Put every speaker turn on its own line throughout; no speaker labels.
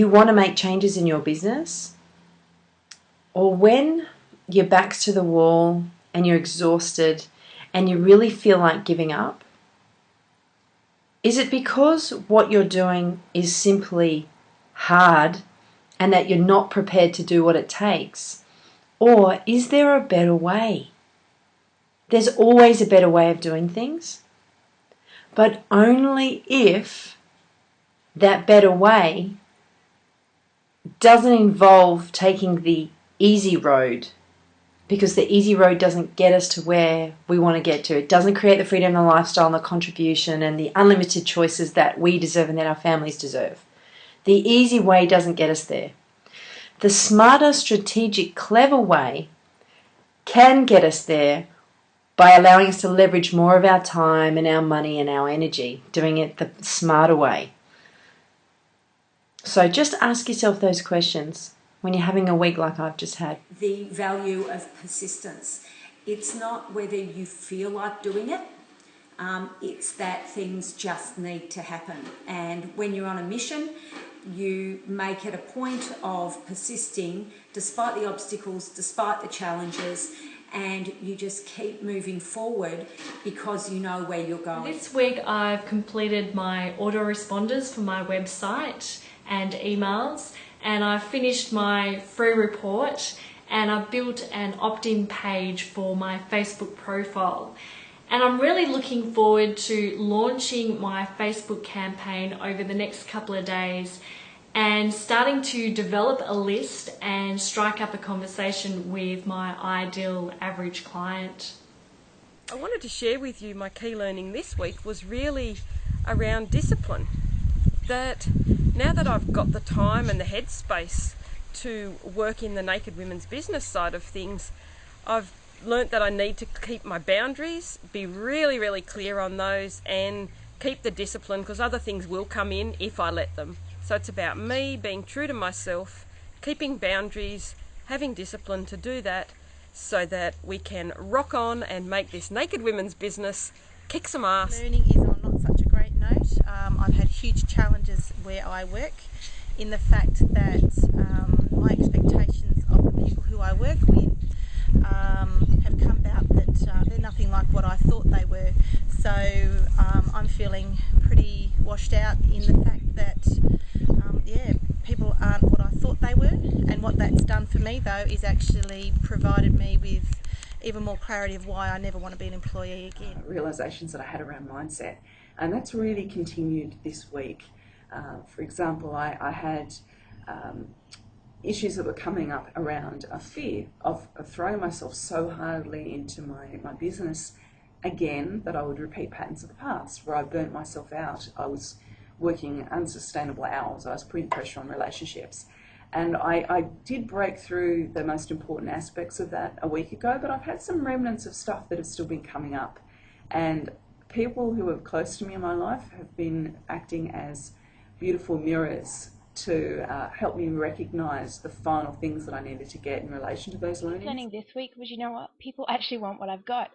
you want to make changes in your business, or when your back's to the wall and you're exhausted and you really feel like giving up? Is it because what you're doing is simply hard and that you're not prepared to do what it takes? Or is there a better way? There's always a better way of doing things, but only if that better way doesn't involve taking the easy road, because the easy road doesn't get us to where we want to get to. It doesn't create the freedom, the lifestyle, and the contribution and the unlimited choices that we deserve and that our families deserve. The easy way doesn't get us there. The smarter, strategic, clever way can get us there by allowing us to leverage more of our time and our money and our energy, doing it the smarter way. So just ask yourself those questions when you're having a week like I've just had.
The value of persistence. It's not whether you feel like doing it, it's that things just need to happen. And when you're on a mission, you make it a point of persisting despite the obstacles, despite the challenges, and you just keep moving forward because you know where you're going.
This week I've completed my autoresponders for my website and emails, and I finished my free report, and I built an opt-in page for my Facebook profile. And I'm really looking forward to launching my Facebook campaign over the next couple of days and starting to develop a list and strike up a conversation with my ideal average client.
I wanted to share with you my key learning this week was really around discipline. That now that I've got the time and the headspace to work in the Naked Women's business side of things, I've learnt that I need to keep my boundaries, be really, really clear on those, and keep the discipline, because other things will come in if I let them. So it's about me being true to myself, keeping boundaries, having discipline to do that, so that we can rock on and make this Naked Women's business kick some ass.
Learning is on not such a great note. I've had huge challenges where I work, in the fact that my expectations of the people who I work with have come about that they're nothing like what I thought they were. So I'm feeling pretty washed out in the fact that people aren't what I thought they were. And what that's done for me though is actually provided me with even more clarity of why I never want to be an employee again.
Realisations that I had around mindset, and that's really continued this week. For example, I had issues that were coming up around a fear of throwing myself so hardly into my business again that I would repeat patterns of the past where I burnt myself out. I was working unsustainable hours. I was putting pressure on relationships. And I did break through the most important aspects of that a week ago, but I've had some remnants of stuff that have still been coming up. And people who are close to me in my life have been acting as beautiful mirrors to help me recognise the final things that I needed to get in relation to those learnings.
Learning this week was, you know what, people actually want what I've got.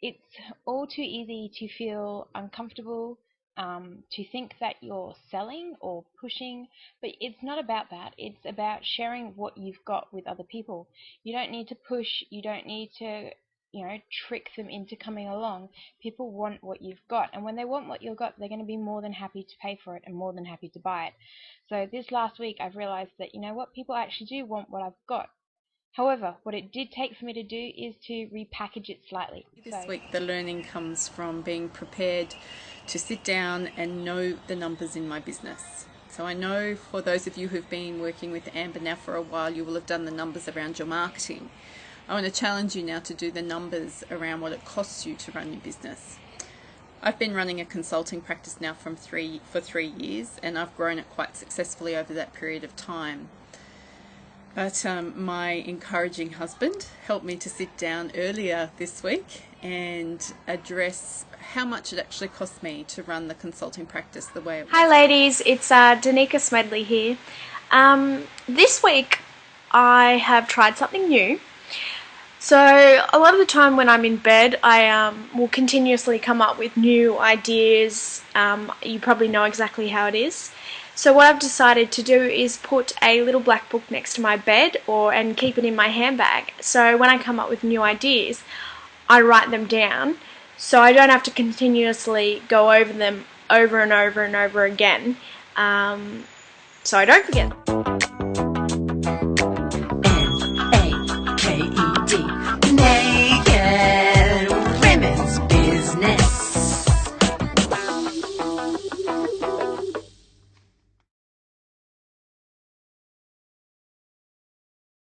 It's all too easy to feel uncomfortable, to think that you're selling or pushing, but it's not about that. It's about sharing what you've got with other people. You don't need to push, you don't need to trick them into coming along. People want what you've got, and when they want what you've got, they're going to be more than happy to pay for it and more than happy to buy it. So this last week I've realized that, you know what, people actually do want what I've got. However, what it did take for me to do is to repackage it slightly.
This week the learning comes from being prepared to sit down and know the numbers in my business. So I know for those of you who've been working with Amber now for a while, you will have done the numbers around your marketing. I want to challenge you now to do the numbers around what it costs you to run your business. I've been running a consulting practice now for 3 years, and I've grown it quite successfully over that period of time. But my encouraging husband helped me to sit down earlier this week and address how much it actually cost me to run the consulting practice the way it was.
Hi ladies, it's Danica Smedley here. This week I have tried something new. So a lot of the time when I'm in bed, I will continuously come up with new ideas. You probably know exactly how it is. So what I've decided to do is put a little black book next to my bed and keep it in my handbag. So when I come up with new ideas, I write them down so I don't have to continuously go over them over and over and over again, so I don't forget.